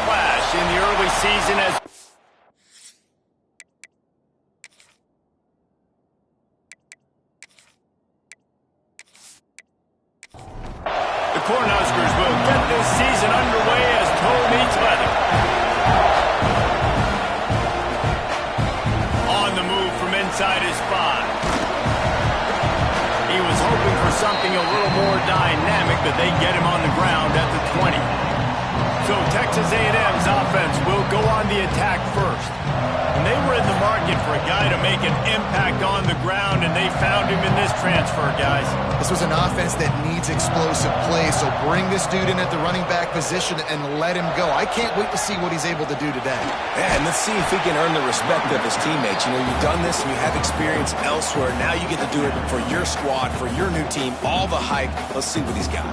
clash in the early season as the Cornhuskers will get this season underway as toe meets leather. On the move from inside his 5. He was hoping for something a little more dynamic, but they get him on the ground at the 20. So Texas A&M's offense will go on the attack first. And they were in the market for a guy to make an impact on the ground, and they found him in this transfer, guys. This was an offense that needs explosive plays, so bring this dude in at the running back position and let him go. I can't wait to see what he's able to do today. Yeah, and let's see if he can earn the respect of his teammates. You know, you've done this and you have experience elsewhere. Now you get to do it for your squad, for your new team, all the hype. Let's see what he's got.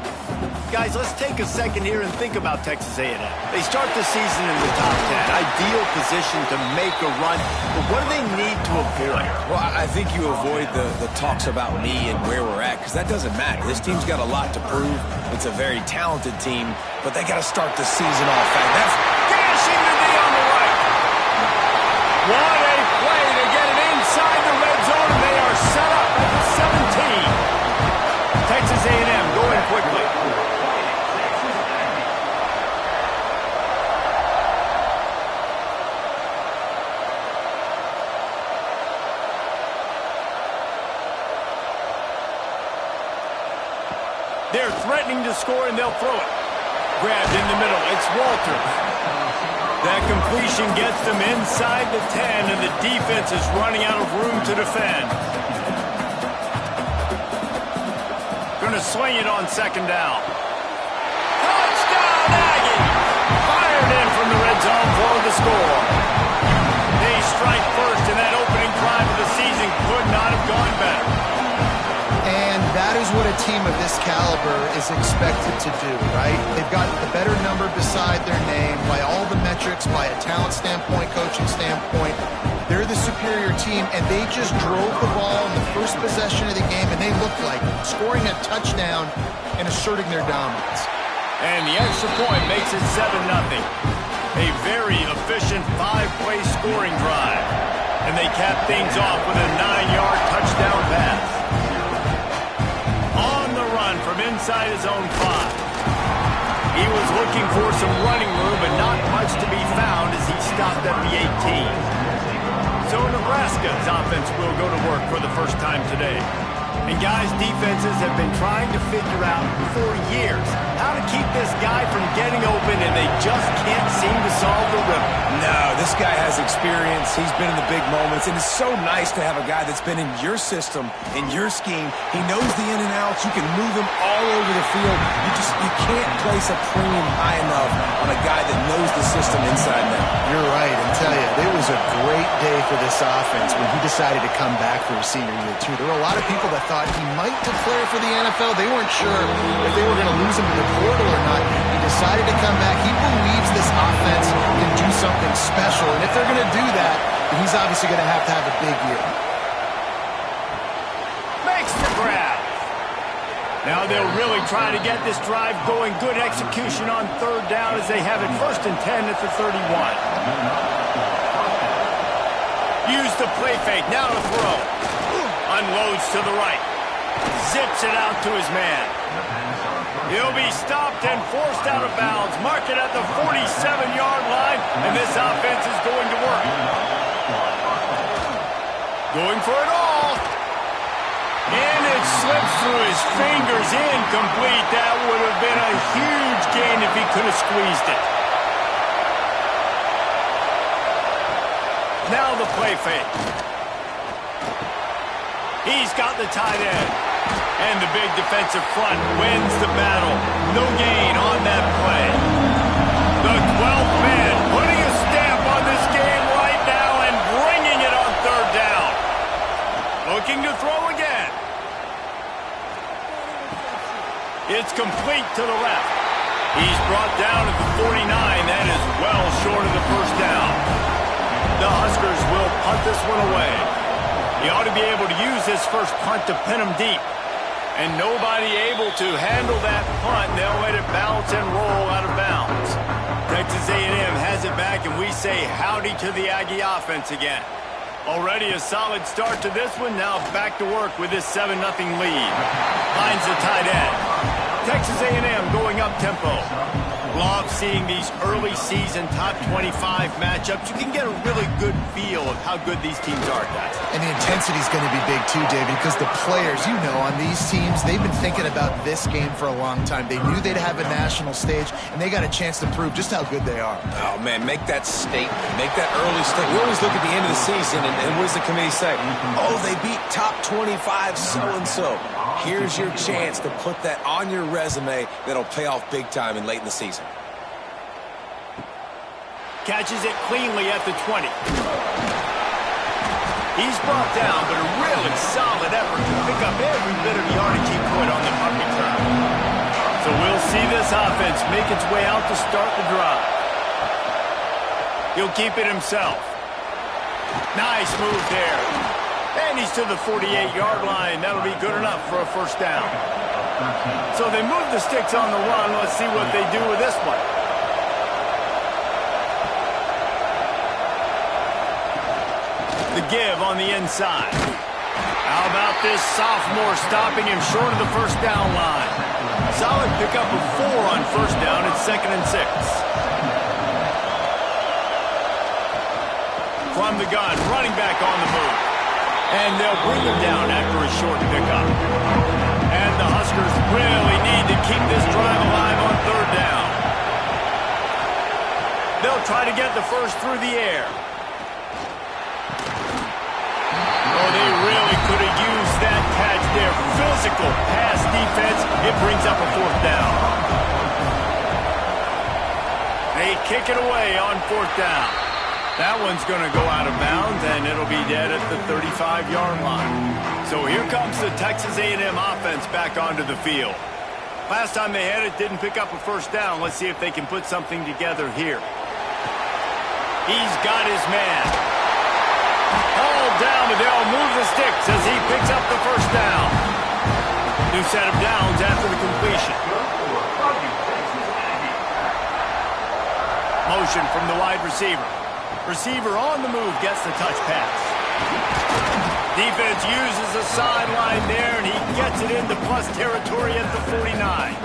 Guys, let's take a second here and think about Texas A&M. They start the season in the top 10. Ideal position to make a run, but what do they need to avoid? Well, I think you avoid the talks about me and where we're at, because that doesn't matter. This team's got a lot to prove. It's a very talented team, but they got to start the season off fast. That's dashing the knee on the right. What a play to get it inside the red zone, and they are set up at the 17. Texas A&M going quickly. They're threatening to score, and they'll throw it. Grabbed in the middle. It's Walter. That completion gets them inside the 10, and the defense is running out of room to defend. Going to swing it on second down. Touchdown, Aggie! Fired in from the red zone for the score. They strike first, and that opening drive of the season could not have gone better. And that is what a team of this caliber is expected to do, right? They've got the better number beside their name by all the metrics, by a talent standpoint, coaching standpoint. They're the superior team, and they just drove the ball in the first possession of the game, and they looked like scoring a touchdown and asserting their dominance. And the extra point makes it 7-0. A very efficient 5-play scoring drive. And they cap things off with a 9-yard touchdown pass. From inside his own 5. He was looking for some running room, but not much to be found as he stopped at the 18. So Nebraska's offense will go to work for the first time today. And guys, defenses have been trying to figure out for years how to keep this guy from getting open, and they just can't seem to solve the riddle. No, this guy has experience. He's been in the big moments, and it's so nice to have a guy that's been in your system, in your scheme. He knows the in and outs. You can move him all over the field. You can't place a premium high enough on a guy that knows the system inside and out. You're right, and tell you, it was a great day for this offense when he decided to come back for his senior year, too. There were a lot of people that thought he might declare for the NFL. They weren't sure if they were going to lose him to the portal or not. He decided to come back. He believes this offense can do something special, and if they're going to do that, then he's obviously going to have a big year. Makes the grab. Now they'll really try to get this drive going. Good execution on third down as they have it 1st and 10 at the 31. Use the play fake. Now to throw. Unloads to the right. Zips it out to his man. He'll be stopped and forced out of bounds. Mark it at the 47-yard line, and this offense is going to work. Going for it all. And it slips through his fingers, incomplete. That would have been a huge gain if he could have squeezed it. Now the play fake. He's got the tight end. And the big defensive front wins the battle. No gain on that play. The 12th man putting a stamp on this game right now and bringing it on third down. Looking to throw again. It's complete to the left. He's brought down at the 49. That is well short of the first down. The Huskers will punt this one away. He ought to be able to use his first punt to pin him deep. And nobody able to handle that punt. They'll let it bounce and roll out of bounds. and we say howdy to the Aggie offense again. Already a solid start to this one. Now back to work with this 7-0 lead. Finds the tight end. Texas A&M going up tempo. Love seeing these early season top 25 matchups. You can get a really good feel of how good these teams are, guys. And the intensity is going to be big too, David, because the players, you know, on these teams, they've been thinking about this game for a long time. They knew they'd have a national stage, and they got a chance to prove just how good they are. Oh, man, make that statement. Make that early statement. We always look at the end of the season, and what does the committee say? Oh, they beat top 25 so-and-so. Here's your chance to put that on your resume that'll pay off big time and late in the season. Catches it cleanly at the 20. He's brought down, but a really solid effort to pick up every bit of yardage he could on the punt return. So we'll see this offense make its way out to start the drive. He'll keep it himself. Nice move there. And he's to the 48-yard line. That'll be good enough for a first down. So they move the sticks on the run. Let's see what they do with this one. The give on the inside. How about this sophomore stopping him short of the first down line? Solid pickup of 4 on first down. It's 2nd and 6. From the gun, running back on the move. And they'll bring him down after a short pickup. And the Huskers really need to keep this drive alive on 3rd down. They'll try to get the first through the air. Oh, they really could have used that catch there. Physical pass defense. It brings up a 4th down. They kick it away on 4th down. That one's going to go out of bounds, and it'll be dead at the 35-yard line. So here comes the Texas A&M offense back onto the field. Last time they had it, didn't pick up a first down. Let's see if they can put something together here. He's got his man. All down, but they'll move the sticks as he picks up the first down. New set of downs after the completion. Motion from the wide receiver. Receiver on the move gets the touch pass. Defense uses the sideline there, and he gets it into plus territory at the 49.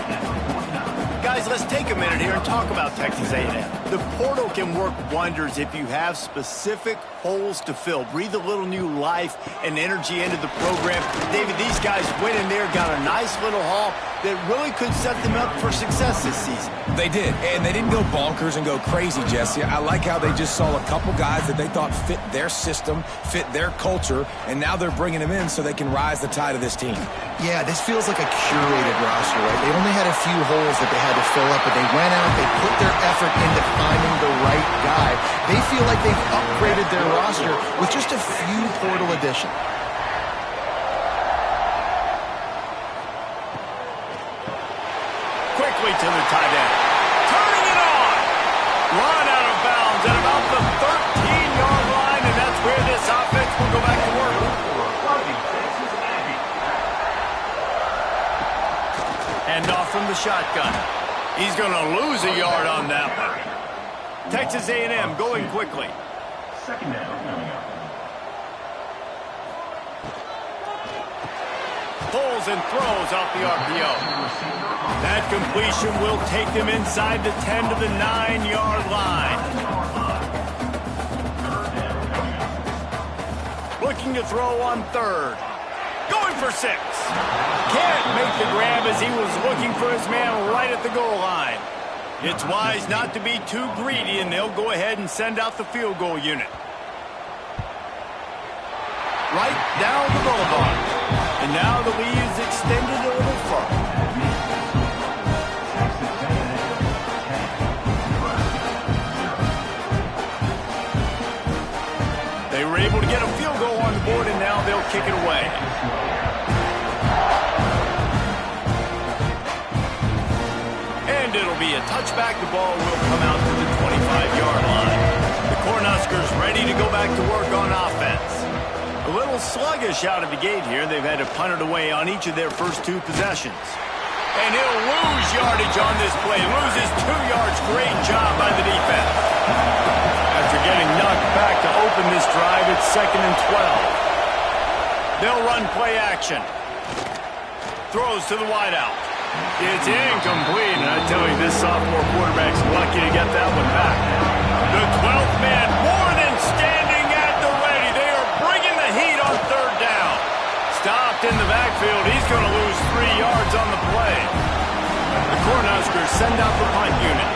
Guys, let's take a minute here and talk about Texas A&M. The portal can work wonders if you have specific holes to fill. Breathe a little new life and energy into the program. David, these guys went in there, got a nice little haul that really could set them up for success this season. They did, and they didn't go bonkers and go crazy, Jesse. I like how they just saw a couple guys that they thought fit their system, fit their culture, and now they're bringing them in so they can rise the tide of this team. Yeah, this feels like a curated roster, right? They only had a few holes that they had to fill up, but they went out, they put their effort into finding the right guy. They feel like they've upgraded their roster with just a few portal additions. Quickly to the tight end. Turning it on. Run out of bounds at about the 13-yard line, and that's where this offense will go back to work. And off from the shotgun. He's going to lose a yard on that one. Texas A&M going quickly. 2nd down. Pulls and throws off the RPO. That completion will take them inside the 10 to the 9-yard line. Looking to throw on 3rd. Going for 6. Can't make the grab as he was looking for his man right at the goal line. It's wise not to be too greedy, and they'll go ahead and send out the field goal unit. Right down the boulevard. And now the lead is extended a little further. They were able to get a field goal on the board, and now they'll kick it away. And it'll be a touchback. The ball will come out to the 25-yard line. The Cornhuskers ready to go back to work on offense. A little sluggish out of the gate here. They've had to punt it away on each of their first 2 possessions. And he'll lose yardage on this play. Loses 2 yards. Great job by the defense. this drive, it's 2nd and 12. They'll run play action. Throws to the wideout. It's incomplete, and I tell you, this sophomore quarterback's lucky to get that one back. The 12th man more than standing at the ready. They are bringing the heat on 3rd down. Stopped in the backfield. He's going to lose 3 yards on the play. The Cornhuskers send out the punt unit.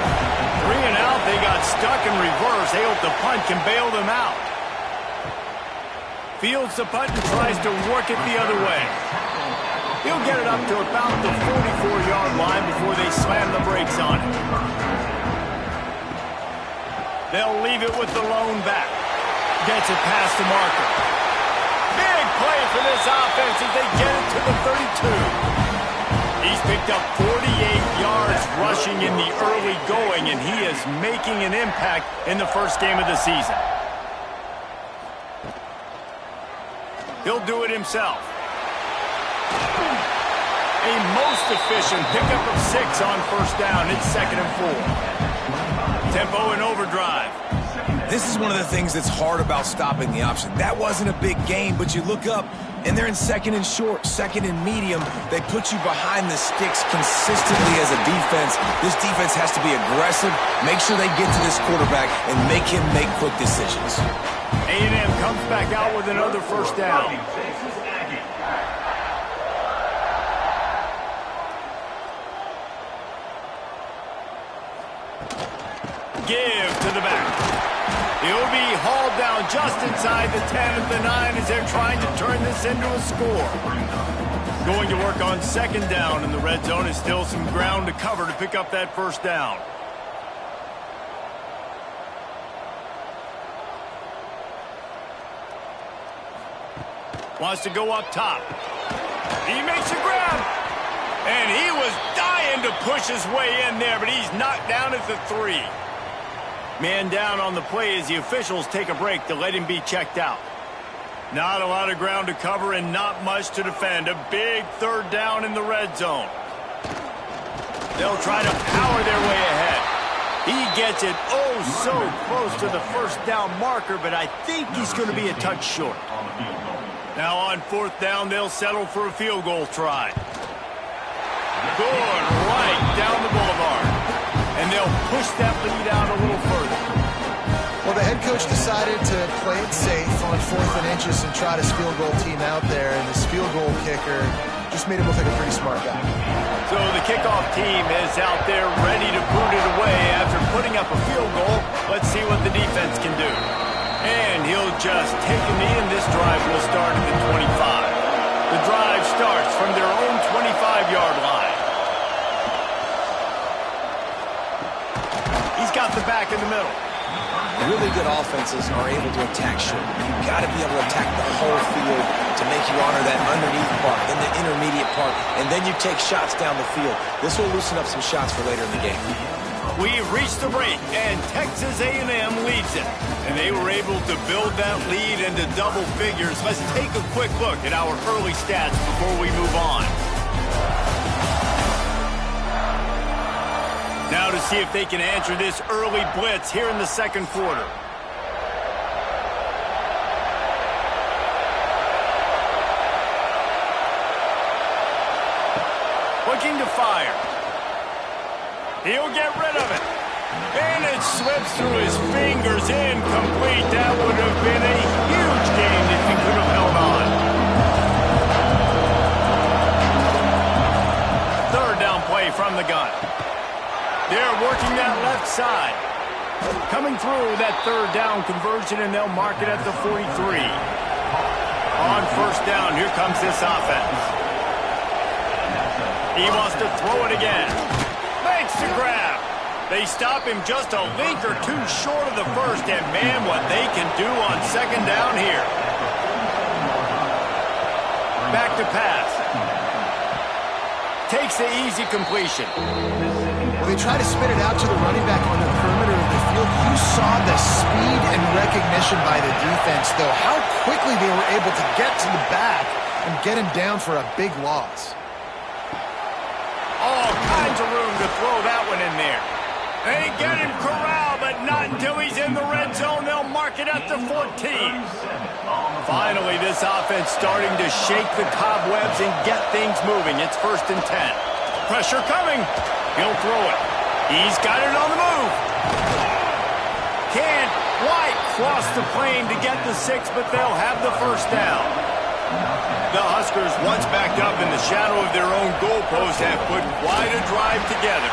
3 and out, they got stuck in reverse. They hope the punt can bail them out. Fields the punt and tries to work it the other way. He'll get it up to about the 44-yard line before they slam the brakes on it. They'll leave it with the lone back. Gets it past the marker. Big play for this offense as they get it to the 32. He's picked up 48 yards rushing in the early going, and he is making an impact in the first game of the season. He'll do it himself. A most efficient pickup of 6 on 1st down. It's 2nd and 4. Tempo and overdrive. This is one of the things that's hard about stopping the option. That wasn't a big gain, but you look up, and they're in 2nd and short, 2nd and medium. They put you behind the sticks consistently as a defense. This defense has to be aggressive, make sure they get to this quarterback, and make him make quick decisions. A&M comes back out with another 1st down. Give to the back. He'll be hauled down just inside the 10 at the 9 as they're trying to turn this into a score. Going to work on 2nd down in the red zone. Is still some ground to cover to pick up that 1st down. Wants to go up top. He makes a grab. And he was dying to push his way in there, but he's knocked down at the 3. Man down on the play as the officials take a break to let him be checked out. Not a lot of ground to cover and not much to defend. A big 3rd down in the red zone. They'll try to power their way ahead. He gets it oh so close to the 1st down marker, but I think he's going to be a touch short. Now on 4th down, they'll settle for a field goal try. Good right down the boulevard. And they'll push that lead out a little further. Well, the head coach decided to play it safe on 4th and inches and try his field goal team out there, and his field goal kicker just made him look like a pretty smart guy. So the kickoff team is out there ready to boot it away after putting up a field goal. Let's see what the defense can do. And he'll just take a knee, and this drive will start at the 25. The drive starts from their own 25-yard line. He's got the back in the middle. Really good offenses are able to attack short. You've got to be able to attack the whole field to make you honor that underneath part and the intermediate part, and then you take shots down the field. This will loosen up some shots for later in the game. We've reached the break, and Texas A&M leads it. And they were able to build that lead into double figures. Let's take a quick look at our early stats before we move on. Now to see if they can answer this early blitz here in the 2nd quarter. Looking to fire. He'll get rid of it. And it slips through his fingers. Incomplete. That would have been a huge gain if he could have held on. 3rd down play from the gun. They're working that left side. Coming through that 3rd down conversion, and they'll mark it at the 43. On 1st down, here comes this offense. He wants to throw it again. Makes the grab. They stop him just a link or two short of the 1st, and man, what they can do on 2nd down here. Back to pass. Takes the easy completion. Well, they try to spit it out to the running back on the perimeter of the field. You saw the speed and recognition by the defense, though, how quickly they were able to get to the back and get him down for a big loss. All kinds of room to throw that one in there. They get him corralled, but not until he's in the red zone. They'll mark it at the 14. Finally, this offense starting to shake the cobwebs and get things moving. It's 1st and 10. Pressure coming. He'll throw it. He's got it on the move. Can't quite cross the plane to get the 6, but they'll have the 1st down. The Huskers, once backed up in the shadow of their own goalpost, have put quite a drive together.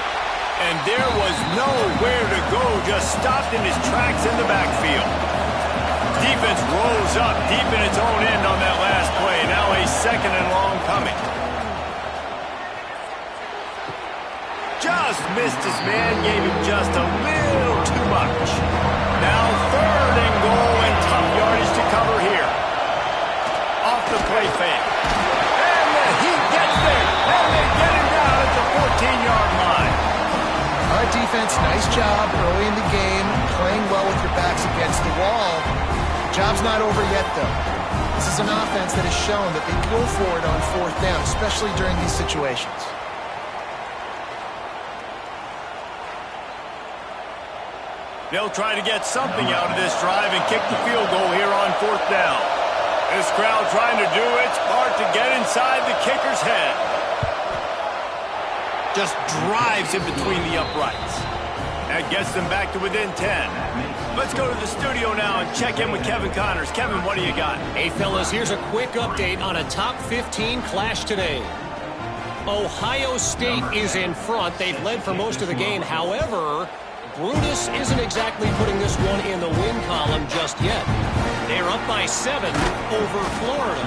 And there was nowhere to go, just stopped in his tracks in the backfield. Defense rolls up deep in its own end on that last play. Now a 2nd and long coming. Just missed his man, gave him just a little too much. Now 3rd and goal and tough yardage to cover here. Off the play fake. And he gets there. And they get him down at the 14-yard line. All right, defense, nice job early in the game, playing well with your backs against the wall. The job's not over yet, though. This is an offense that has shown that they go for it on 4th down, especially during these situations. They'll try to get something out of this drive and kick the field goal here on 4th down. This crowd trying to do its part to get inside the kicker's head. Just drives in between the uprights. That gets them back to within 10. Let's go to the studio now and check in with Kevin Connors. Kevin, what do you got? Hey, fellas, here's a quick update on a top 15 clash today. Ohio State is in front. They've led for most of the game. However, Brutus isn't exactly putting this one in the win column just yet. They're up by 7 over Florida.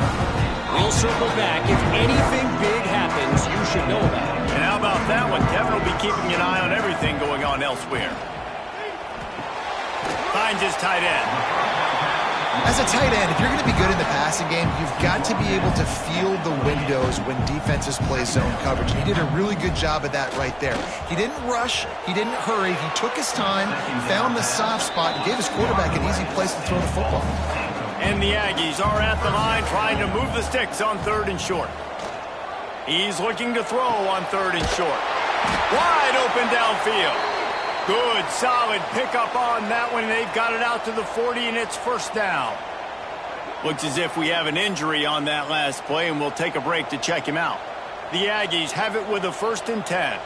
We'll circle back. If anything big happens, you should know about it. And how about that one? Kevin will be keeping an eye on everything going on elsewhere. Finds his tight end. As a tight end, if you're going to be good in the passing game, you've got to be able to feel the windows when defenses play zone coverage. And he did a really good job of that right there. He didn't rush. He didn't hurry. He took his time, found the soft spot, and gave his quarterback an easy place to throw the football. And the Aggies are at the line trying to move the sticks on 3rd and short. He's looking to throw on 3rd and short. Wide open downfield. Good, solid pickup on that one. They've got it out to the 40, and it's 1st down. Looks as if we have an injury on that last play, and we'll take a break to check him out. The Aggies have it with a 1st and 10.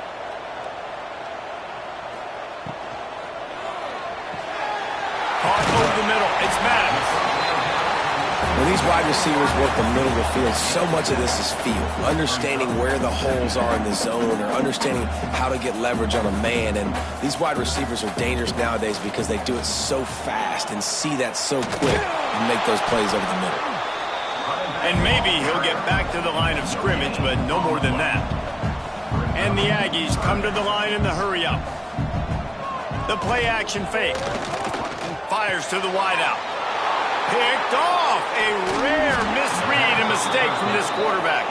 Caught over the middle. It's Maddox. When these wide receivers work the middle of the field, so much of this is feel. Understanding where the holes are in the zone or understanding how to get leverage on a man. And these wide receivers are dangerous nowadays because they do it so fast and see that so quick and make those plays over the middle. And maybe he'll get back to the line of scrimmage, but no more than that. And the Aggies come to the line in the hurry up. The play action fake. Fires to the wideout. Picked off. A rare misread and mistake from this quarterback.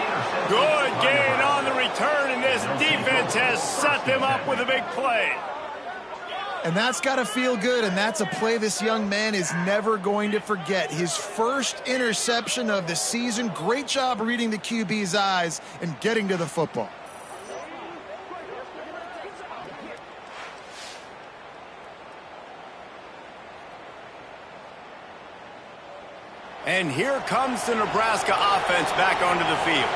Good gain on the return, and this defense has set them up with a big play. And that's got to feel good, and that's a play this young man is never going to forget. His first interception of the season. Great job reading the QB's eyes and getting to the football. And here comes the Nebraska offense back onto the field.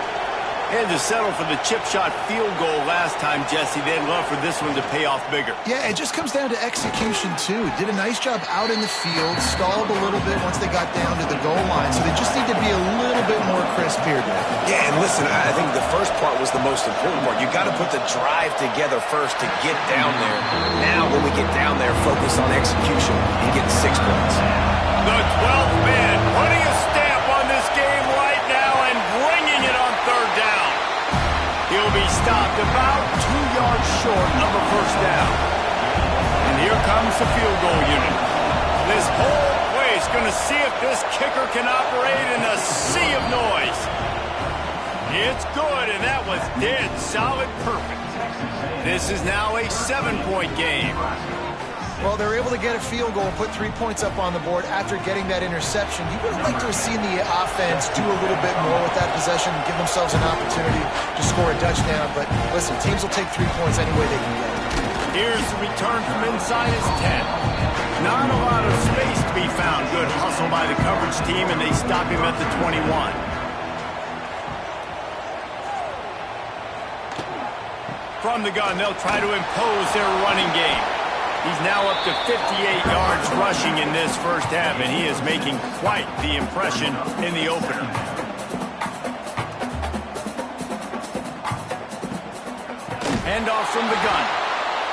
Had to settle for the chip shot field goal last time, Jesse. They'd love for this one to pay off bigger. Yeah, it just comes down to execution, too. Did a nice job out in the field, stalled a little bit once they got down to the goal line, so they just need to be a little bit more crisp here, Dave. Yeah, and listen, I think the first part was the most important part. You got to put the drive together first to get down there. Now, when we get down there, focus on execution and get 6 points. The 12th man putting a stamp on this game right now and bringing it on 3rd down. He'll be stopped about 2 yards short of a 1st down. And here comes the field goal unit. This whole place going to see if this kicker can operate in a sea of noise. It's good, and that was dead solid perfect. This is now a 7-point game. Well, they were able to get a field goal, put 3 points up on the board after getting that interception. You would have liked to have seen the offense do a little bit more with that possession and give themselves an opportunity to score a touchdown. But listen, teams will take 3 points any way they can get it. Here's the return from inside his 10. Not a lot of space to be found. Good hustle by the coverage team, and they stop him at the 21. From the gun, they'll try to impose their running game. He's now up to 58 yards rushing in this first half, and he is making quite the impression in the opener. Handoff from the gun.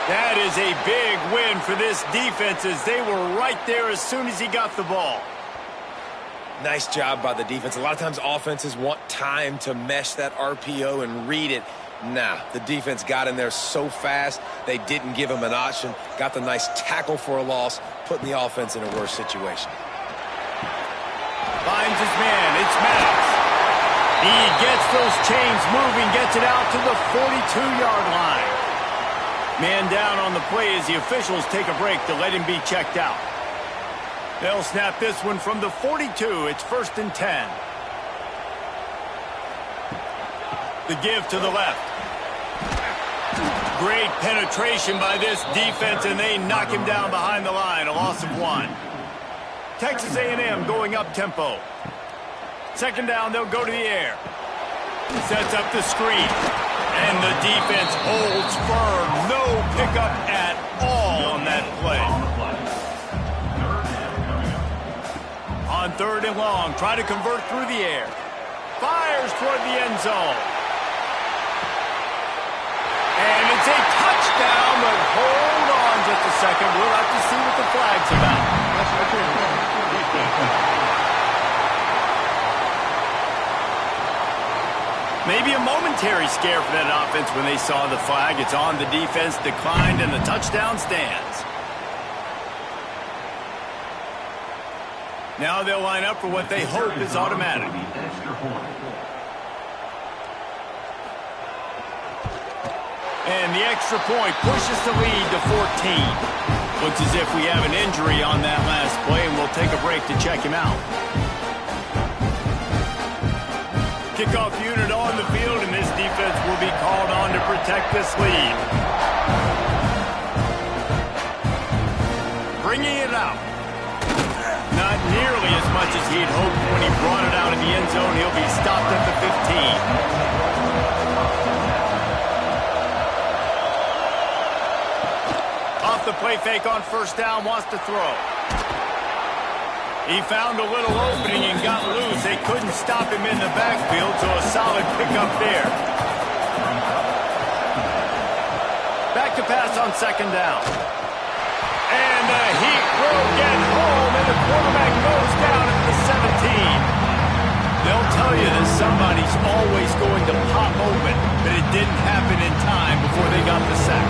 That is a big win for this defense as they were right there as soon as he got the ball. Nice job by the defense. A lot of times offenses want time to mesh that RPO and read it. Nah, the defense got in there so fast, they didn't give him an option. Got the nice tackle for a loss, putting the offense in a worse situation. Finds his man. It's Maddox. He gets those chains moving, gets it out to the 42-yard line. Man down on the play as the officials take a break to let him be checked out. They'll snap this one from the 42. It's 1st and 10. The give to the left. Great penetration by this defense, and they knock him down behind the line. A loss of 1. Texas A&M going up tempo. 2nd down, they'll go to the air. Sets up the screen. And the defense holds firm. No pickup at all on that play. On 3rd and long, try to convert through the air. Fires toward the end zone. And it's a touchdown, but hold on just a second. We'll have to see what the flag's about. Maybe a momentary scare for that offense when they saw the flag. It's on, the defense declined, and the touchdown stands. Now they'll line up for what they hope is automatic. And the extra point pushes the lead to 14. Looks as if we have an injury on that last play, and we'll take a break to check him out. Kickoff unit on the field, and this defense will be called on to protect this lead. Bringing it out. Not nearly as much as he'd hoped when he brought it out in the end zone. He'll be stopped at the 15. Off the play fake on 1st down, wants to throw. He found a little opening and got loose. They couldn't stop him in the backfield, so a solid pickup there. Back to pass on 2nd down. And the heat will get home, and the quarterback goes down at the 17. They'll tell you that somebody's always going to pop open, but it didn't happen in time before they got the sack.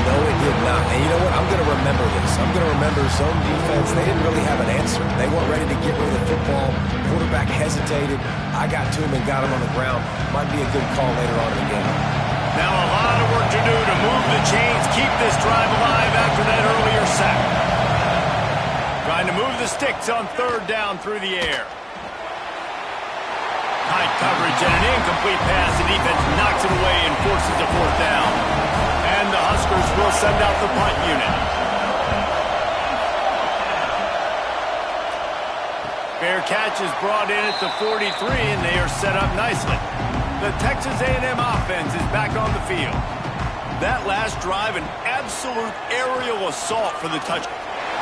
No, it did not. And you know what? I'm going to remember this. I'm going to remember zone defense. They didn't really have an answer. They weren't ready to get rid of the football. Quarterback hesitated. I got to him and got him on the ground. Might be a good call later on in the game. Now a lot of work to do to move the chains, keep this drive alive after that earlier sack. Trying to move the sticks on 3rd down through the air. High coverage and an incomplete pass. The defense knocks it away and forces a 4th down. And the Huskers will send out the punt unit. Fair catch is brought in at the 43, and they are set up nicely. The Texas A&M offense is back on the field. That last drive, an absolute aerial assault for the touchdown.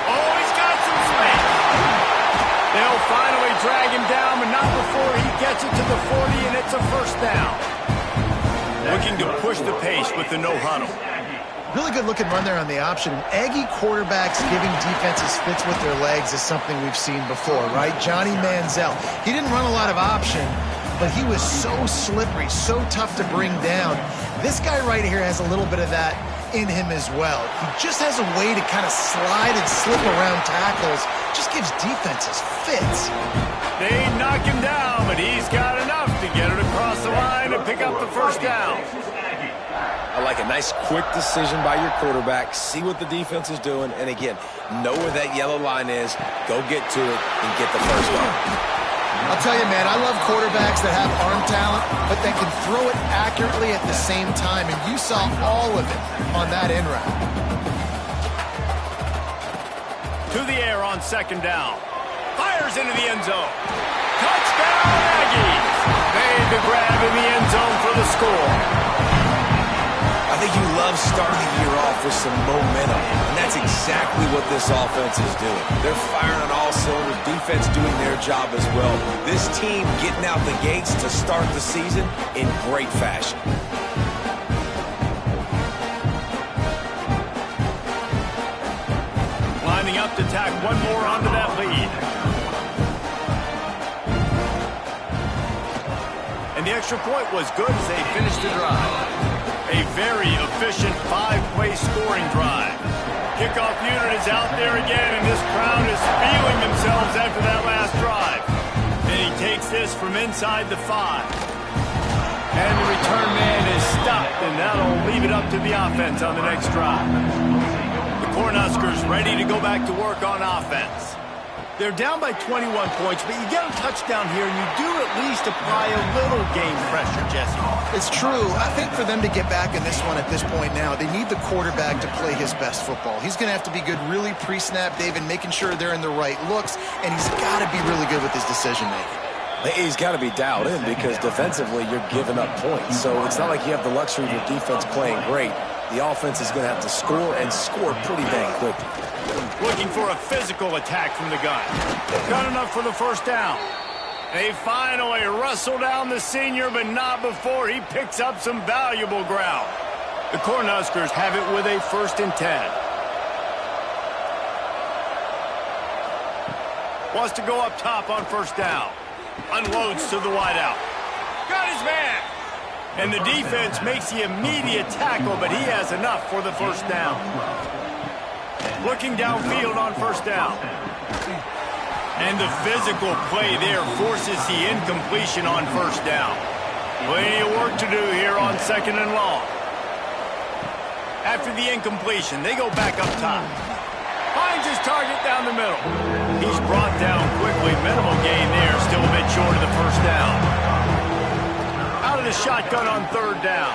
Oh, he's got some space. They'll finally drag him down, but not before he gets it to the 40, and it's a 1st down. Looking to push the pace with the no huddle. Really good looking run there on the option. Aggie quarterbacks giving defenses fits with their legs is something we've seen before, right? Johnny Manziel. He didn't run a lot of option, but he was so slippery, so tough to bring down. This guy right here has a little bit of that in him as well. He just has a way to kind of slide and slip around tackles. Just gives defenses fits. They knock him down, but he's got enough to get it across the line and pick up the 1st down. I like a nice quick decision by your quarterback. See what the defense is doing. And again, know where that yellow line is. Go get to it and get the 1st down. I'll tell you, man, I love quarterbacks that have arm talent, but that can throw it accurately at the same time. And you saw all of it on that in route. To the air on second down. Fires into the end zone. Touchdown, Aggies! Made the grab in the end zone for the score. I think you love starting the year off with some momentum, and that's exactly what this offense is doing. They're firing on all cylinders, defense doing their job as well. This team getting out the gates to start the season in great fashion. Lining up to tack one more onto that lead. And the extra point was good as they finished the drive. A very efficient five-play scoring drive. Kickoff unit is out there again, and this crowd is feeling themselves after that last drive. And he takes this from inside the 5. And the return man is stopped, and that'll leave it up to the offense on the next drive. The Cornhuskers ready to go back to work on offense. They're down by 21 points, but you get a touchdown here, and you do at least apply a little game pressure, Jesse. It's true. I think for them to get back in this one at this point now, they need the quarterback to play his best football. He's going to have to be good really pre-snap, David, making sure they're in the right looks, and he's got to be really good with his decision-making. He's got to be dialed in because defensively you're giving up points. So it's not like you have the luxury of your defense playing great. The offense is going to have to score and score pretty dang quickly. Looking for a physical attack from the gun. Got enough for the first down. They finally wrestle down the senior, but not before he picks up some valuable ground. The Cornhuskers have it with a 1st and 10. Wants to go up top on first down. Unloads to the wideout. Got his man. And the defense makes the immediate tackle, but he has enough for the first down. Looking downfield on first down. And the physical play there forces the incompletion on first down. Plenty of work to do here on 2nd and long. After the incompletion, they go back up top. Finds his target down the middle. He's brought down quickly. Minimal gain there, still a bit short of the first down. Out of the shotgun on 3rd down.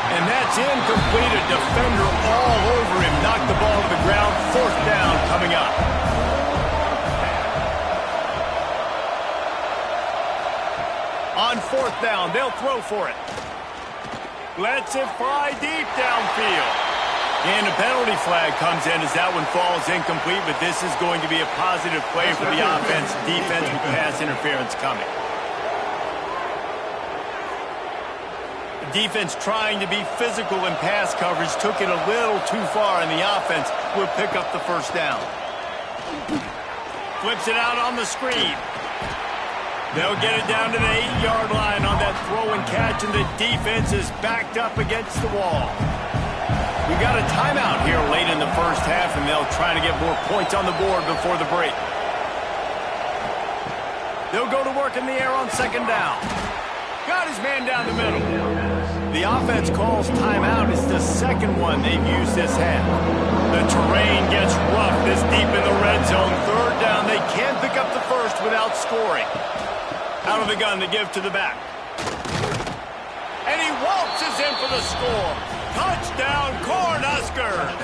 And that's incomplete. A defender all over him. Knocked the ball to the ground. 4th down coming up. On 4th down, they'll throw for it. Lets it fly deep downfield. And a penalty flag comes in as that one falls incomplete, but this is going to be a positive play for the offense. Defense with pass interference coming. Defense trying to be physical in pass coverage, took it a little too far, and the offense will pick up the first down. Flips it out on the screen. They'll get it down to the 8-yard line on that throw and catch, and the defense is backed up against the wall. We got a timeout here late in the first half, and they'll try to get more points on the board before the break. They'll go to work in the air on 2nd down. Got his man down the middle. The offense calls timeout. It's the 2nd one they've used this half. The terrain gets rough this deep in the red zone. 3rd down. They can't pick up the first without scoring. Out of the gun to give to the back. And he waltzes in for the score. Touchdown, Cornhuskers.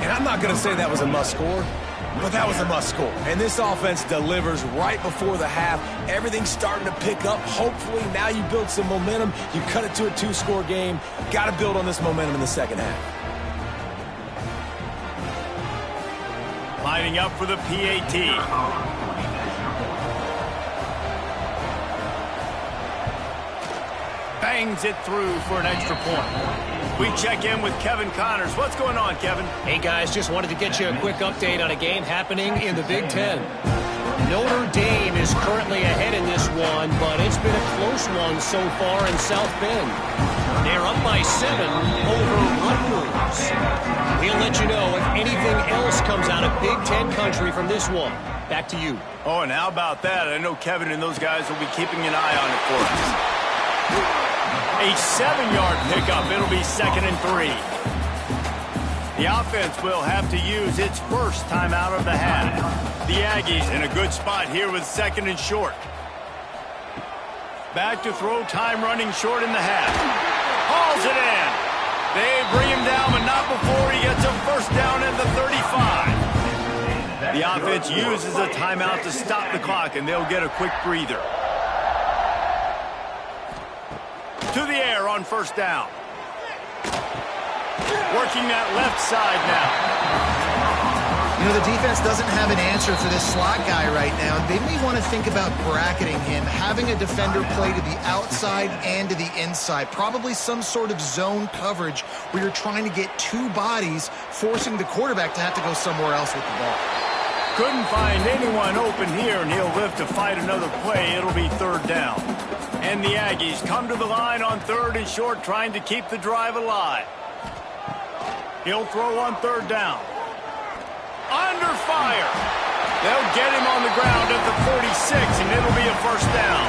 And I'm not going to say that was a must score, but that was a must score. And this offense delivers right before the half. Everything's starting to pick up. Hopefully now you build some momentum. You cut it to a 2-score game. Got to build on this momentum in the second half. Lining up for the PAT. Bangs it through for an extra point. We check in with Kevin Connors. What's going on, Kevin? Hey, guys, just wanted to get you a quick update on a game happening in the Big Ten. Notre Dame is currently ahead in this one, but it's been a close one so far in South Bend. They're up by 7 over Rutgers. We'll let you know if anything else comes out of Big Ten country from this one. Back to you. Oh, and how about that? I know Kevin and those guys will be keeping an eye on it for us. A 7-yard pickup. It'll be 2nd and 3. The offense will have to use its first timeout of the half. The Aggies in a good spot here with 2nd and short. Back to throw, time running short in the half. Hauls it in. They bring him down, but not before he gets a first down at the 35. offense uses a timeout to stop the clock, and they'll get a quick breather. To the air on first down. Working that left side now. You know, the defense doesn't have an answer for this slot guy right now. They may want to think about bracketing him, having a defender play to the outside and to the inside. Probably some sort of zone coverage where you're trying to get two bodies, forcing the quarterback to have to go somewhere else with the ball. Couldn't find anyone open here, and he'll live to fight another play. It'll be third down. And the Aggies come to the line on third and short, trying to keep the drive alive. He'll throw on third down. Under fire. They'll get him on the ground at the 46, and it'll be a first down.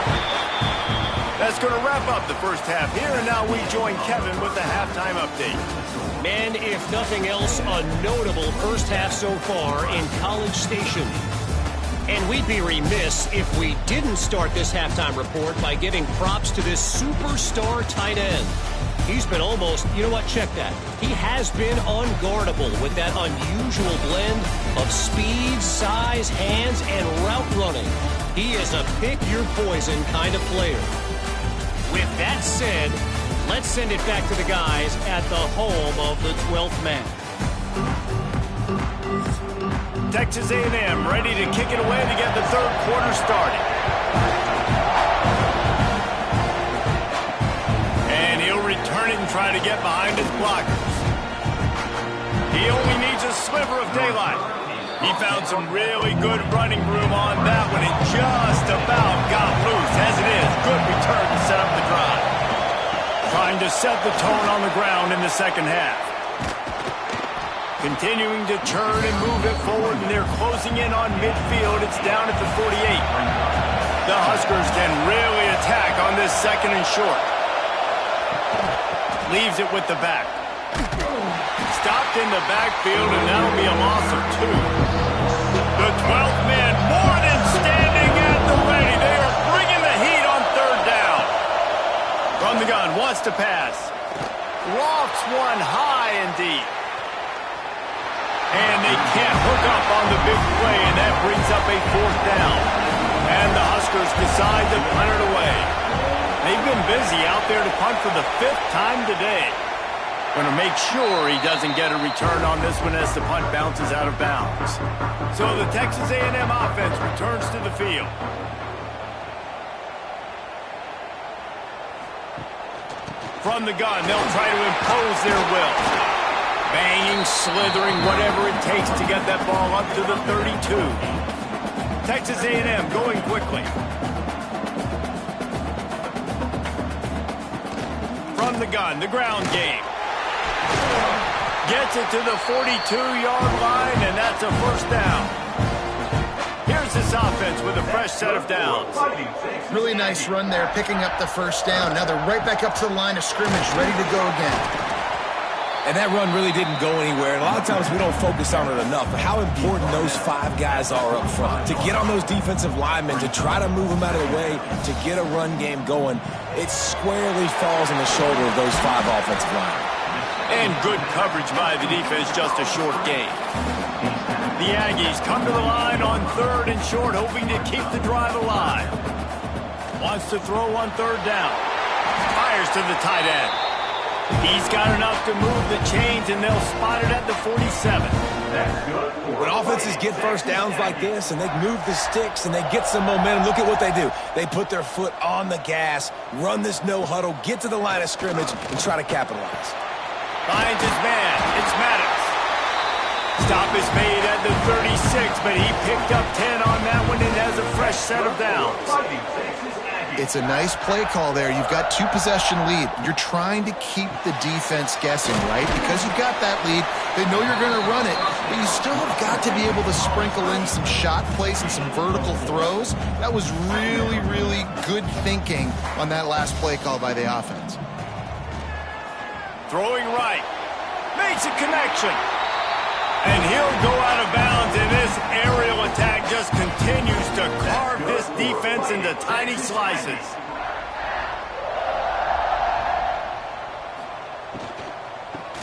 That's going to wrap up the first half here, and now we join Kevin with the halftime update. Man, if nothing else, a notable first half so far in College Station. And we'd be remiss if we didn't start this halftime report by giving props to this superstar tight end. He's been almost, you know what, check that. He has been unguardable with that unusual blend of speed, size, hands, and route running. He is a pick-your-poison kind of player. With that said, let's send it back to the guys at the home of the 12th man. Texas A&M ready to kick it away to get the third quarter started. And he'll return it and try to get behind his blockers. He only needs a sliver of daylight. He found some really good running room on that one and just about got loose. As it is, good return to set up the drive. Trying to set the tone on the ground in the second half. Continuing to churn and move it forward, and they're closing in on midfield. It's down at the 48. The Huskers can really attack on this second and short. Leaves it with the back. Stopped in the backfield, and that'll be a loss of 2. The 12th man more than standing at the ready. They are bringing the heat on third down. From the gun, wants to pass. Lofts one high and deep. And they can't hook up on the big play, and that brings up a fourth down. And the Huskers decide to punt it away. They've been busy out there to punt for the 5th time today. Going to make sure he doesn't get a return on this one as the punt bounces out of bounds. So the Texas A&M offense returns to the field. From the gun, they'll try to impose their will. Banging, slithering, whatever it takes to get that ball up to the 32. Texas A&M going quickly. From the gun, the ground game. Gets it to the 42-yard line, and that's a first down. Here's this offense with a fresh set of downs. Really nice run there, picking up the first down. Now they're right back up to the line of scrimmage, ready to go again. And that run really didn't go anywhere. And a lot of times we don't focus on it enough. But how important those 5 guys are up front. To get on those defensive linemen, to try to move them out of the way, to get a run game going, it squarely falls on the shoulder of those 5 offensive linemen. And good coverage by the defense, just a short gain. The Aggies come to the line on third and short, hoping to keep the drive alive. Wants to throw on third down. Fires to the tight end. He's got enough to move the chains, and they'll spot it at the 47. When offenses get first downs like this, and they move the sticks, and they get some momentum, look at what they do. They put their foot on the gas, run this no huddle, get to the line of scrimmage, and try to capitalize. Finds his man. It's Maddox. Stop is made at the 36, but he picked up 10 on that one and has a fresh set of downs. It's a nice play call there. You've got 2-possession lead. You're trying to keep the defense guessing, right? Because you've got that lead. They know you're going to run it, but you still have got to be able to sprinkle in some shot plays and some vertical throws. That was really, really good thinking on that last play call by the offense. Throwing right. Makes a connection. And he'll go out of bounds, and this aerial attack just continues to carve this defense into tiny slices.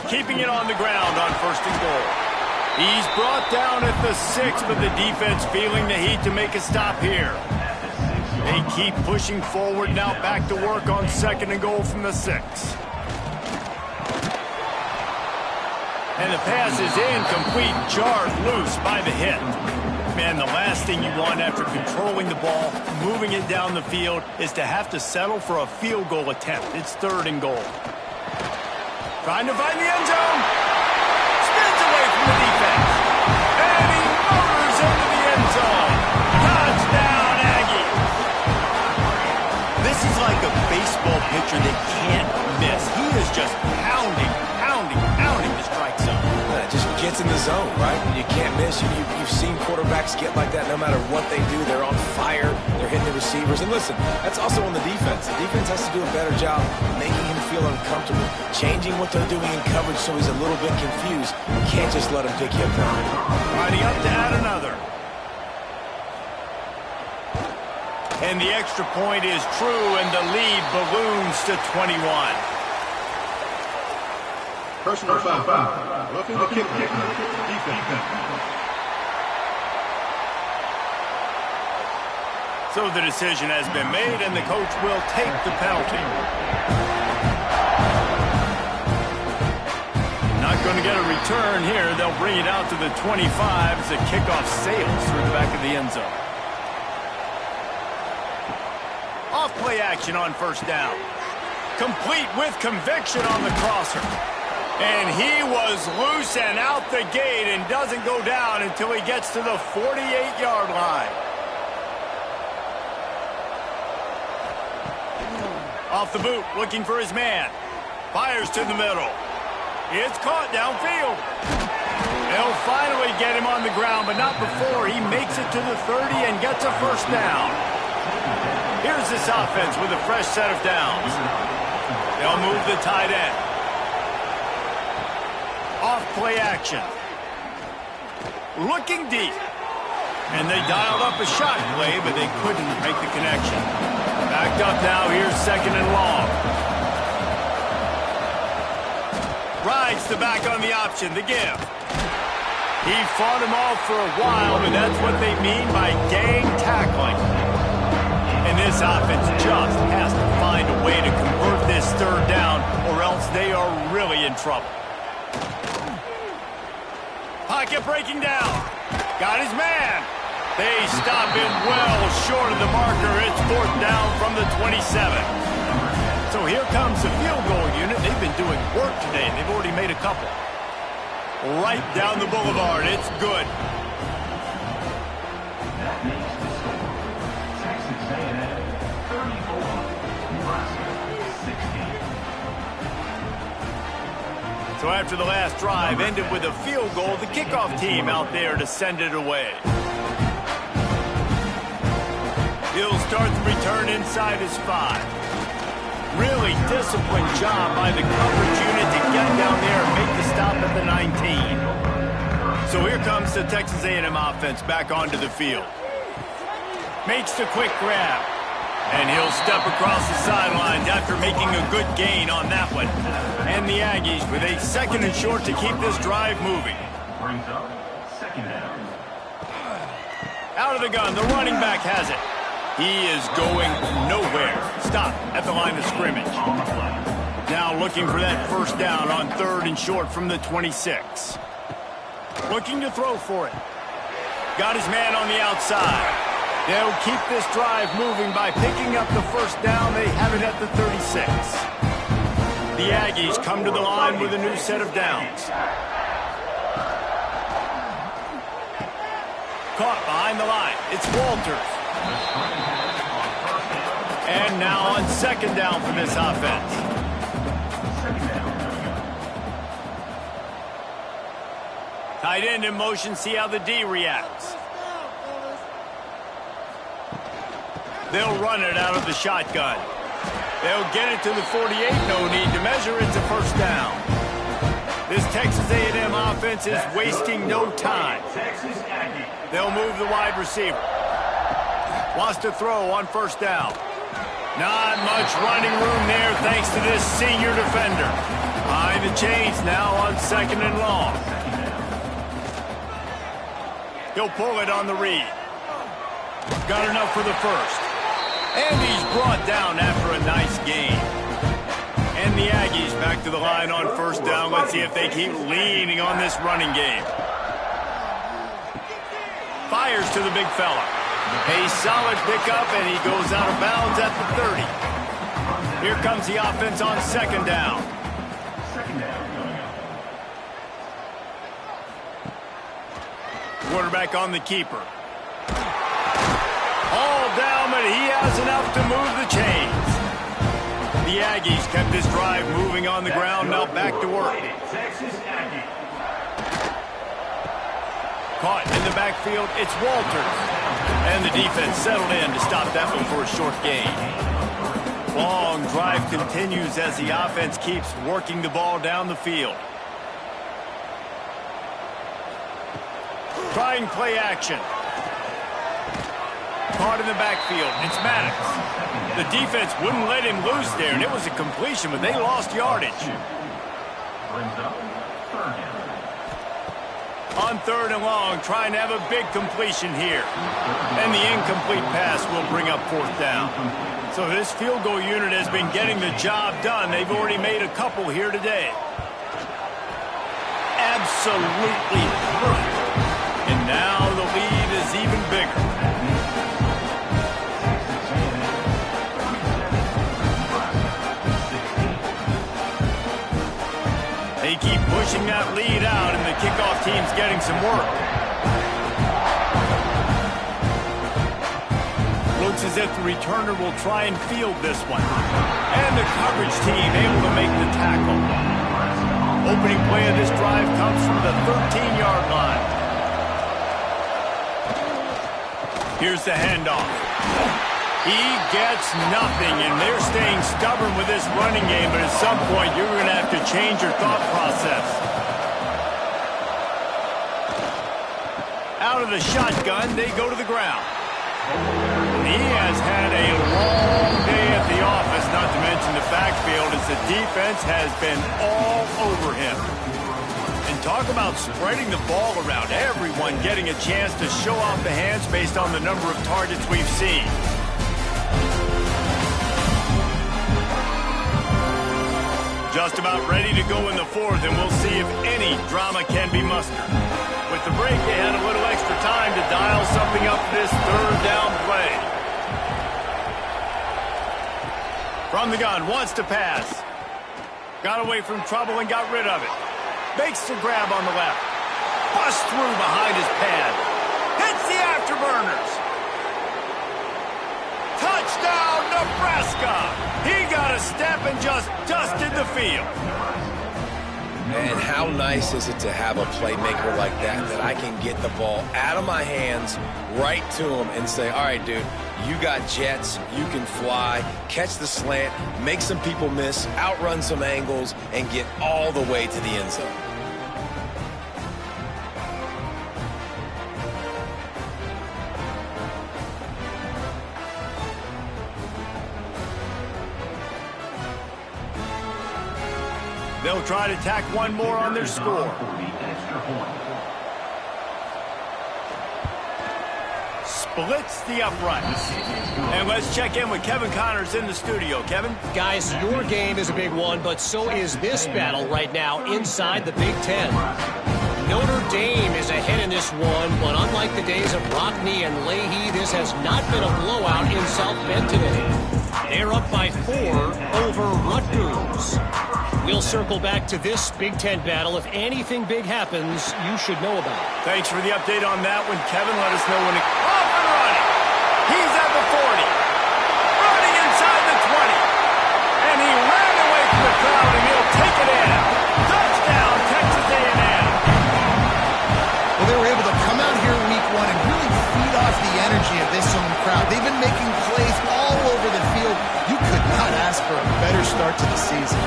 Keeping it on the ground on first and goal. He's brought down at the 6, but the defense feeling the heat to make a stop here. They keep pushing forward, now back to work on 2nd and goal from the 6. And the pass is incomplete, jarred loose by the hit. Man, the last thing you want after controlling the ball, moving it down the field, is to have to settle for a field goal attempt. It's 3rd and goal. Trying to find the end zone. Spins away from the defense. And he motors into the end zone. Touchdown, Aggie. This is like a baseball pitcher that can't miss. He is just pounding the strike zone. Yeah, just gets in the zone, right? You can't miss. You've seen quarterbacks get like that no matter what they do. They're on fire. They're hitting the receivers. And listen, that's also on the defense. The defense has to do a better job making him feel uncomfortable, changing what they're doing in coverage so he's a little bit confused. You can't just let him pick you up now. Riding up to add another. And the extra point is true, and the lead balloons to 21. Personal foul. Roughing the kick. Defense. So the decision has been made, and the coach will take the penalty. Not going to get a return here. They'll bring it out to the 25 as the kickoff sails through the back of the end zone. Off-play action on 1st down. Complete with conviction on the crosser. And he was loose and out the gate and doesn't go down until he gets to the 48-yard line. Off the boot, looking for his man. Fires to the middle. It's caught downfield. They'll finally get him on the ground, but not before he makes it to the 30 and gets a 1st down. Here's this offense with a fresh set of downs. They'll move the tight end. Off-play action. Looking deep. And they dialed up a shot play, but they couldn't make the connection. Backed up now, here's 2nd and long. Rides the back on the option, the give. He fought him off for a while, but that's what they mean by gang tackling. And this offense just has to find a way to convert this 3rd down, or else they are really in trouble. Pocket breaking down. Got his man. They stop him well short of the marker. It's 4th down from the 27. So here comes the field goal unit. They've been doing work today. They've already made a couple. Right down the boulevard. It's good. So after the last drive ended with a field goal, the kickoff team out there to send it away. He'll start the return inside his 5. Really disciplined job by the coverage unit to get down there and make the stop at the 19. So here comes the Texas A&M offense back onto the field. Makes the quick grab. And he'll step across the sidelines after making a good gain on that one. And the Aggies with a 2nd and short to keep this drive moving. Out of the gun, the running back has it. He is going nowhere. Stop at the line of scrimmage. Now looking for that 1st down on 3rd and short from the 26. Looking to throw for it. Got his man on the outside. They'll keep this drive moving by picking up the 1st down. They have it at the 36. The Aggies come to the line with a new set of downs. Caught behind the line. It's Walters. And now on 2nd down for this offense. Tight end in motion. See how the D reacts. They'll run it out of the shotgun. They'll get it to the 48. No need to measure. It's a 1st down. This Texas A&M offense is wasting no time. They'll move the wide receiver. Wants to throw on 1st down. Not much running room there thanks to this senior defender. Behind the chains now on 2nd and long. He'll pull it on the read. Got enough for the first. And he's brought down after a nice gain. And the Aggies back to the line on first down. Let's see if they keep leaning on this running game. Fires to the big fella. A solid pickup, and he goes out of bounds at the 30. Here comes the offense on second down. Quarterback on the keeper. All down, but he has enough to move the chains. The Aggies kept this drive moving on the ground. Now back to work. Caught in the backfield, it's Walters. And the defense settled in to stop that one for a short gain. Long drive continues as the offense keeps working the ball down the field. Trying play action. Caught in the backfield. It's Maddox. The defense wouldn't let him loose there, and it was a completion, but they lost yardage. On third and long, trying to have a big completion here. And the incomplete pass will bring up fourth down. So this field goal unit has been getting the job done. They've already made a couple here today. Absolutely perfect. And now the lead is even bigger. They keep pushing that lead out, and the kickoff team's getting some work. Looks as if the returner will try and field this one. And the coverage team able to make the tackle. Opening play of this drive comes from the 13-yard line. Here's the handoff. He gets nothing, and they're staying stubborn with this running game, but at some point you're going to have to change your thought process. Out of the shotgun, they go to the ground. He has had a long day at the office, not to mention the backfield, as the defense has been all over him. And talk about spreading the ball around, everyone getting a chance to show off the hands based on the number of targets we've seen. Just about ready to go in the fourth, and we'll see if any drama can be mustered. With the break, they had a little extra time to dial something up for this third down play. From the gun, wants to pass. Got away from trouble and got rid of it. Makes the grab on the left. Busts through behind his pad. Hits the afterburners. Touchdown, Nebraska! He got a step and just dusted the field. And how nice is it to have a playmaker like that I can get the ball out of my hands right to him and say, all right, dude, you got jets, you can fly, catch the slant, make some people miss, outrun some angles, and get all the way to the end zone. They'll try to tack one more on their score. Splits the uprights. And let's check in with Kevin Connors in the studio. Kevin? Guys, your game is a big one, but so is this battle right now inside the Big Ten. Notre Dame is ahead in this one, but unlike the days of Rockne and Leahy, this has not been a blowout in South Bend today. They're up by 4 over Rutgers. We'll circle back to this Big Ten battle. If anything big happens, you should know about it. Thanks for the update on that one, Kevin. Let us know when it... Off and running! He's at the 40. Running inside the 20. And he ran away from the crowd, and he'll take it in. Touchdown, Texas A&M. Well, they were able to come out here week one and really feed off the energy of this home crowd. They've been making plays all over the field. You could not ask for a better start to the season.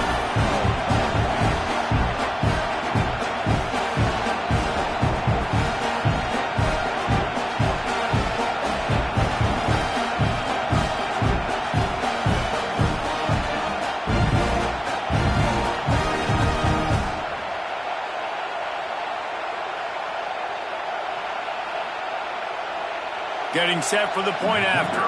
Getting set for the point after.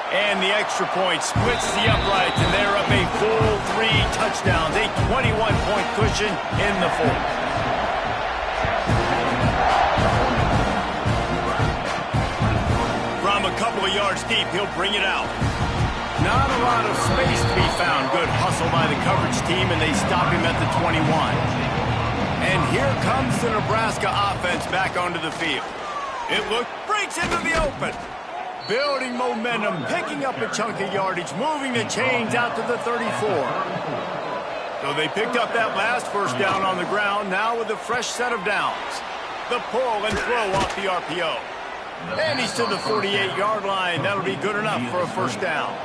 And the extra point splits the uprights, and they're up a full 3 touchdowns, a 21-point cushion in the fourth. From a couple of yards deep, he'll bring it out. Not a lot of space to be found. Good hustle by the coverage team, and they stop him at the 21. And here comes the Nebraska offense back onto the field. It breaks into the open. Building momentum, picking up a chunk of yardage, moving the chains out to the 34. So they picked up that last first down on the ground, now with a fresh set of downs. The pull and throw off the RPO. And he's to the 48-yard line. That'll be good enough for a first down.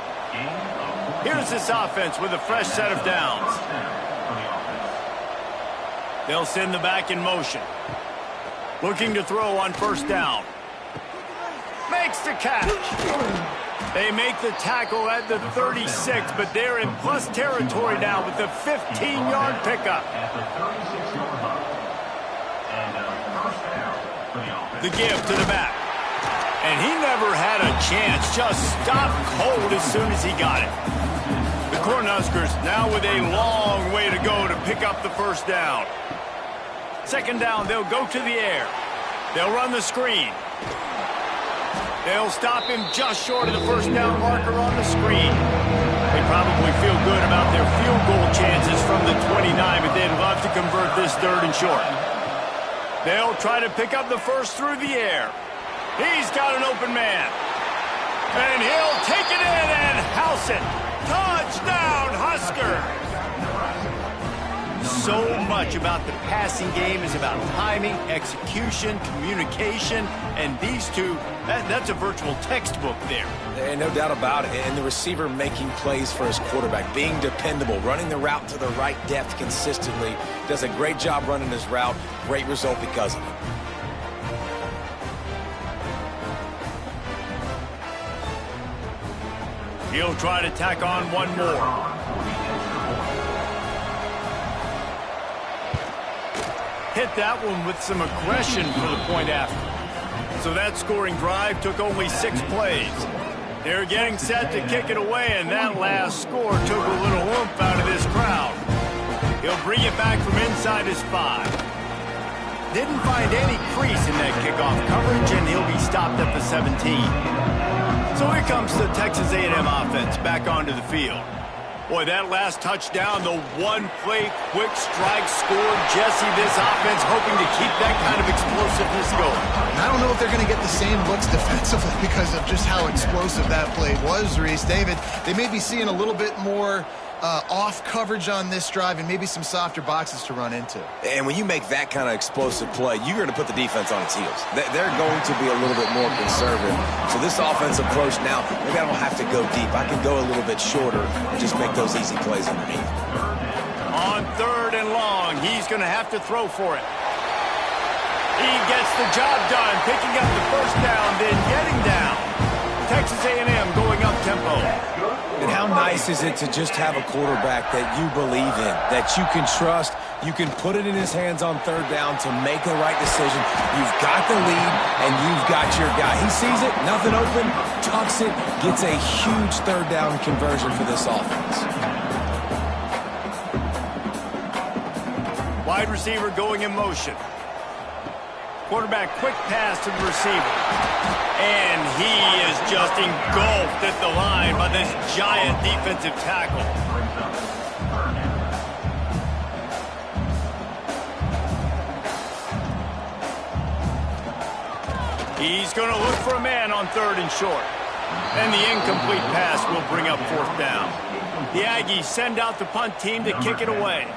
Here's this offense with a fresh set of downs. They'll send the back in motion. Looking to throw on first down. Makes the catch. They make the tackle at the 36, but they're in plus territory now with the 15-yard pickup. The give to the back. And he never had a chance. Just stopped cold as soon as he got it. The Cornhuskers now with a long way to go to pick up the first down. Second down, they'll go to the air. They'll run the screen. They'll stop him just short of the first down marker on the screen. They probably feel good about their field goal chances from the 29, but they'd love to convert this third and short. They'll try to pick up the first through the air. He's got an open man. And he'll take it in and house it. Touchdown, Husker! So much about the passing game is about timing, execution, communication, and these two, that's a virtual textbook there. And no doubt about it. And the receiver making plays for his quarterback, being dependable, running the route to the right depth consistently. Does a great job running his route. Great result because of it. He'll try to tack on one more. Hit that one with some aggression for the point after. So that scoring drive took only 6 plays. They're getting set to kick it away, and that last score took a little oomph out of this crowd. He'll bring it back from inside his 5. Didn't find any crease in that kickoff coverage, and he'll be stopped at the 17. So here comes the Texas A&M offense back onto the field. Boy, that last touchdown, the one-play quick strike scored. Jesse, this offense hoping to keep that kind of explosiveness going. I don't know if they're going to get the same looks defensively because of just how explosive that play was, Reese. David, they may be seeing a little bit more off coverage on this drive and maybe some softer boxes to run into. And when you make that kind of explosive play, you're going to put the defense on its heels. They're going to be a little bit more conservative. So this offensive approach now, maybe I don't have to go deep. I can go a little bit shorter and just make those easy plays underneath. On third and long, he's going to have to throw for it. He gets the job done, picking up the first down, then getting down. Texas A&M going up tempo. And how nice is it to just have a quarterback that you believe in, that you can trust, you can put it in his hands on third down to make the right decision. You've got the lead, and you've got your guy. He sees it, nothing open, tucks it, gets a huge third down conversion for this offense. Wide receiver going in motion. Quarterback quick pass to the receiver. And he is just engulfed at the line by this giant defensive tackle. He's going to look for a man on third and short. And the incomplete pass will bring up fourth down. The Aggies send out the punt team to kick it away.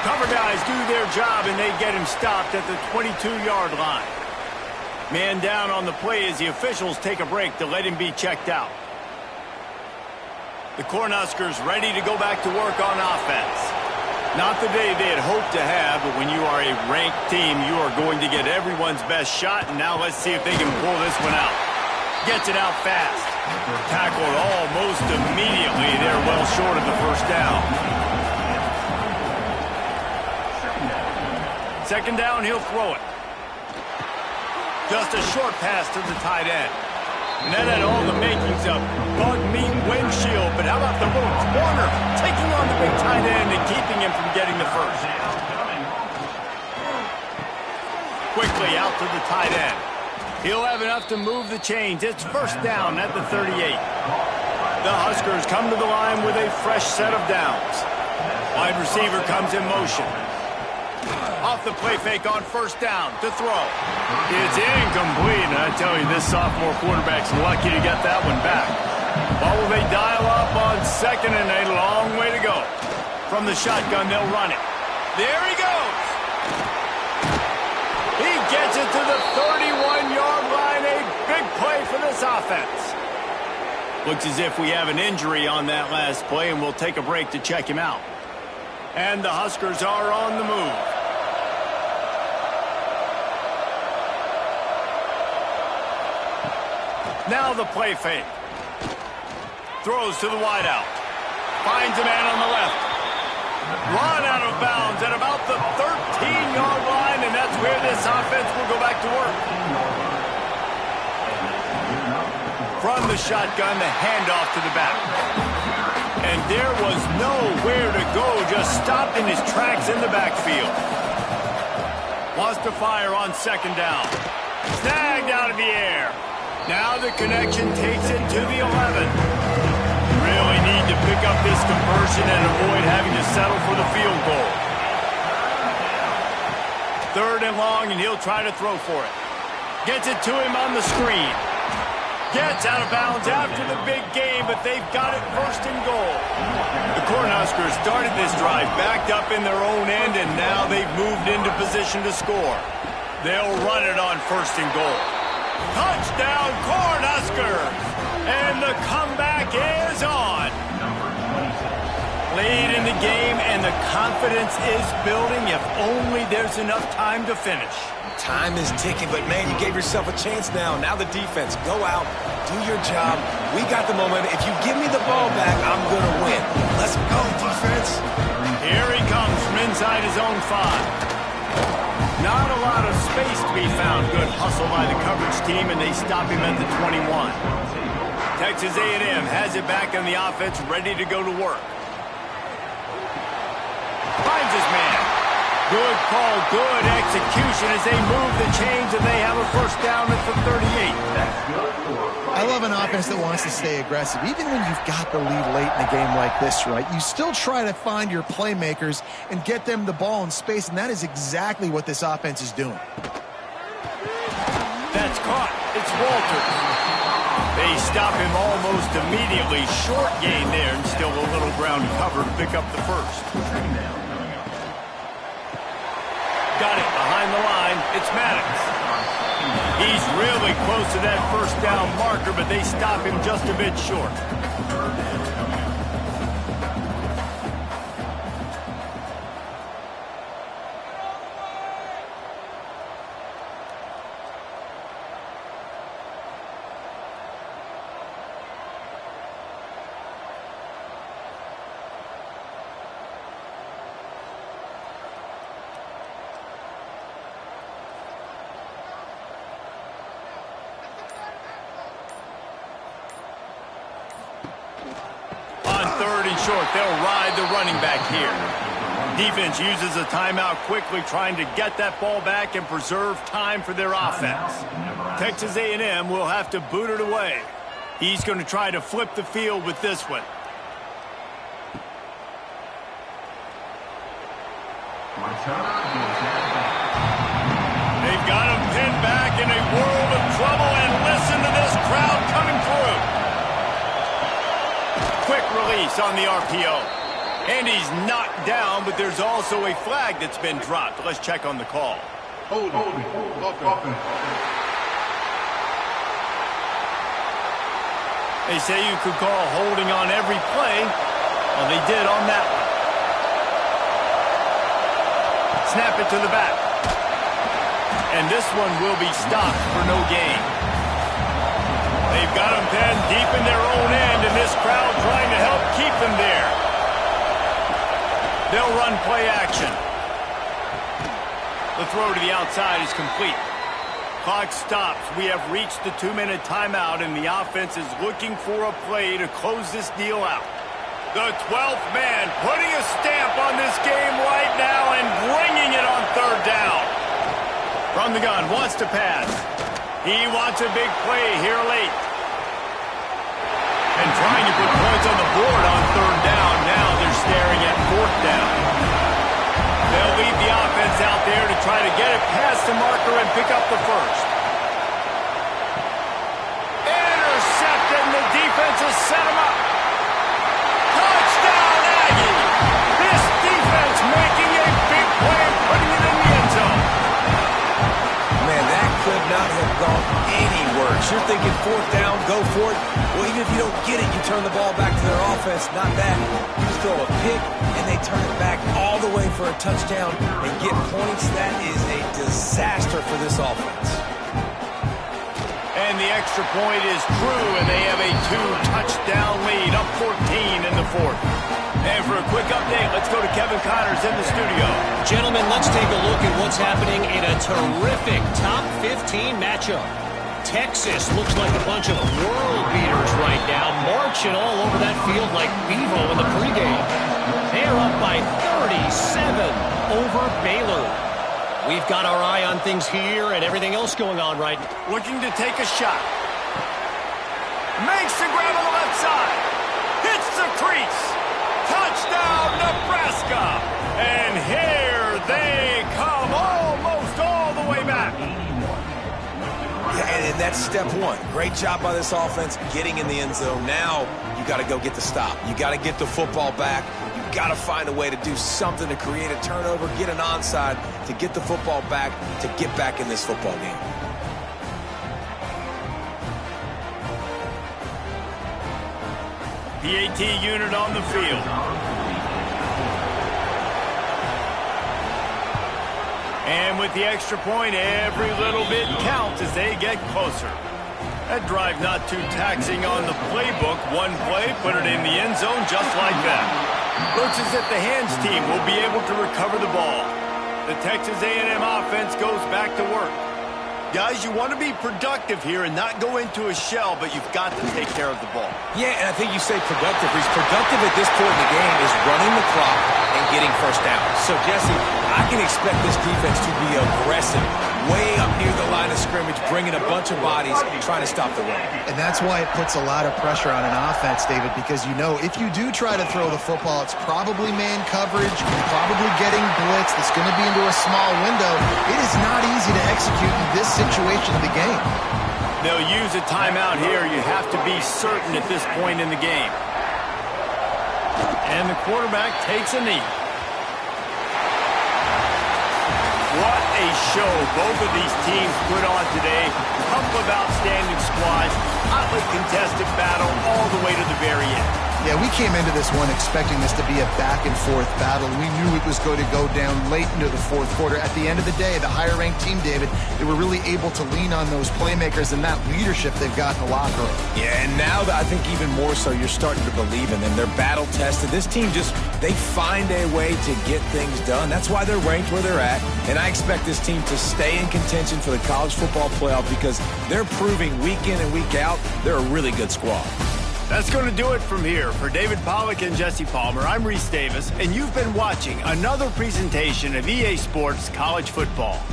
Cover guys do their job, and they get him stopped at the 22-yard line. Man down on the play as the officials take a break to let him be checked out. The Cornhuskers ready to go back to work on offense. Not the day they had hoped to have, but when you are a ranked team, you are going to get everyone's best shot, and now let's see if they can pull this one out. Gets it out fast. Tackled almost immediately. They're well short of the first down. Second down, he'll throw it. Just a short pass to the tight end. And that had all the makings of bug meat windshield. But how about the little corner taking on the big tight end and keeping him from getting the first? Quickly out to the tight end. He'll have enough to move the chains. It's first down at the 38. The Huskers come to the line with a fresh set of downs. Wide receiver comes in motion. Off the play fake on first down to throw. It's incomplete, and I tell you, this sophomore quarterback's lucky to get that one back. What will they dial up on second and a long way to go? From the shotgun, they'll run it. There he goes. He gets it to the 31-yard line. A big play for this offense. Looks as if we have an injury on that last play, and we'll take a break to check him out. And the Huskers are on the move. Now the play fake. Throws to the wideout. Finds a man on the left. Run out of bounds at about the 13-yard line, and that's where this offense will go back to work. From the shotgun, the handoff to the back. And there was nowhere to go, just stopped in his tracks in the backfield. Wants to fire on second down. Snagged out of the air. Now the connection takes it to the 11. Really need to pick up this conversion and avoid having to settle for the field goal. Third and long, and he'll try to throw for it. Gets it to him on the screen. Gets out of bounds after the big game, but they've got it first and goal. The Cornhuskers started this drive backed up in their own end, and now they've moved into position to score. They'll run it on first and goal. Touchdown, Cornhuskers! And the comeback is on. Late in the game, and the confidence is building if only there's enough time to finish. Time is ticking, but man, you gave yourself a chance now. Now the defense, go out, do your job. We got the momentum. If you give me the ball back, I'm going to win. Let's go, defense. Here he comes from inside his own 5. Not a lot of space to be found. Good hustle by the coverage team, and they stop him at the 21. Texas A&M has it back on the offense, ready to go to work. Finds his man. Good call, good execution as they move the chains, and they have a first down at the 38. I love an offense that wants to stay aggressive. Even when you've got the lead late in a game like this, right, you still try to find your playmakers and get them the ball in space, and that is exactly what this offense is doing. That's caught. It's Walters. They stop him almost immediately. Short gain there, and still a little ground cover to pick up the first. Got it behind the line. It's Maddox. He's really close to that first down marker, but they stop him just a bit short. Short, they'll ride the running back here. Defense uses a timeout quickly, trying to get that ball back and preserve time for their offense. Texas A&M will have to boot it away. He's going to try to flip the field with this one. They've got him pinned back in a world of trouble, and listen to this crowd coming through. Quick release on the RPO. And he's knocked down, but there's also a flag that's been dropped. Let's check on the call. Holding. They say you could call holding on every play. Well, they did on that one. Snap it to the back. And this one will be stopped for no gain. They've got them pinned deep in their own end, and this crowd trying to help keep them there. They'll run play action. The throw to the outside is complete. Clock stops. We have reached the 2-minute timeout, and the offense is looking for a play to close this deal out. The 12th man putting a stamp on this game right now and bringing it on third down. From the gun, wants to pass. He wants a big play here late. And trying to put points on the board on third down. Now they're staring at fourth down. They'll lead the offense out there to try to get it past the marker and pick up the first. Intercepted, and the defense has set him up. Touchdown, Aggie! This defense making a big play and putting it in the end zone. Man, that could not have gone any worse. You're thinking fourth down, go for it. Well, even if you don't get it, you turn the ball back to their offense. Not that. You just throw a pick, and they turn it back all the way for a touchdown and get points. That is a disaster for this offense. And the extra point is true, and they have a 2-touchdown lead, up 14 in the fourth. And for a quick update, let's go to Kevin Connors in the studio. Gentlemen, let's take a look at what's happening in a terrific top 15 matchup. Texas looks like a bunch of world beaters right now, marching all over that field like Bevo in the pregame. They're up by 37 over Baylor. We've got our eye on things here and everything else going on right now. Looking to take a shot. Makes the grab on the left side. Hits the crease. Touchdown, Nebraska. And here they come almost all the way back. Yeah, and that's step one. Great job by this offense getting in the end zone. Now you got to go get the stop. You got to get the football back. You got to find a way to do something to create a turnover, get an onside, to get the football back, to get back in this football game. PAT unit on the field. And with the extra point, every little bit counts as they get closer. That drive not too taxing on the playbook. One play, put it in the end zone just like that. Looks as if the hands team will be able to recover the ball. The Texas A&M offense goes back to work. Guys, you want to be productive here and not go into a shell, but you've got to take care of the ball. Yeah, and I think you say productive. He's productive at this point in the game is running the clock and getting first down. So, Jesse, I can expect this defense to be aggressive, way up near the line of scrimmage, bringing a bunch of bodies, trying to stop the run. And that's why it puts a lot of pressure on an offense, David, because you know if you do try to throw the football, it's probably man coverage, you're probably getting blitz, that's going to be into a small window. It is not easy to execute in this situation of the game. They'll use a timeout here. You have to be certain at this point in the game. And the quarterback takes a knee. What a show both of these teams put on today. Couple of outstanding squads, hotly contested battle all the way to the very end. Yeah, we came into this one expecting this to be a back-and-forth battle. We knew it was going to go down late into the fourth quarter. At the end of the day, the higher-ranked team, David, they were really able to lean on those playmakers and that leadership they've got in the locker room. Yeah, and now I think even more so, you're starting to believe in them. They're battle-tested. This team they find a way to get things done. That's why they're ranked where they're at. And I expect this team to stay in contention for the college football playoff because they're proving week in and week out they're a really good squad. That's going to do it from here. For David Pollack and Jesse Palmer, I'm Reese Davis, and you've been watching another presentation of EA Sports College Football.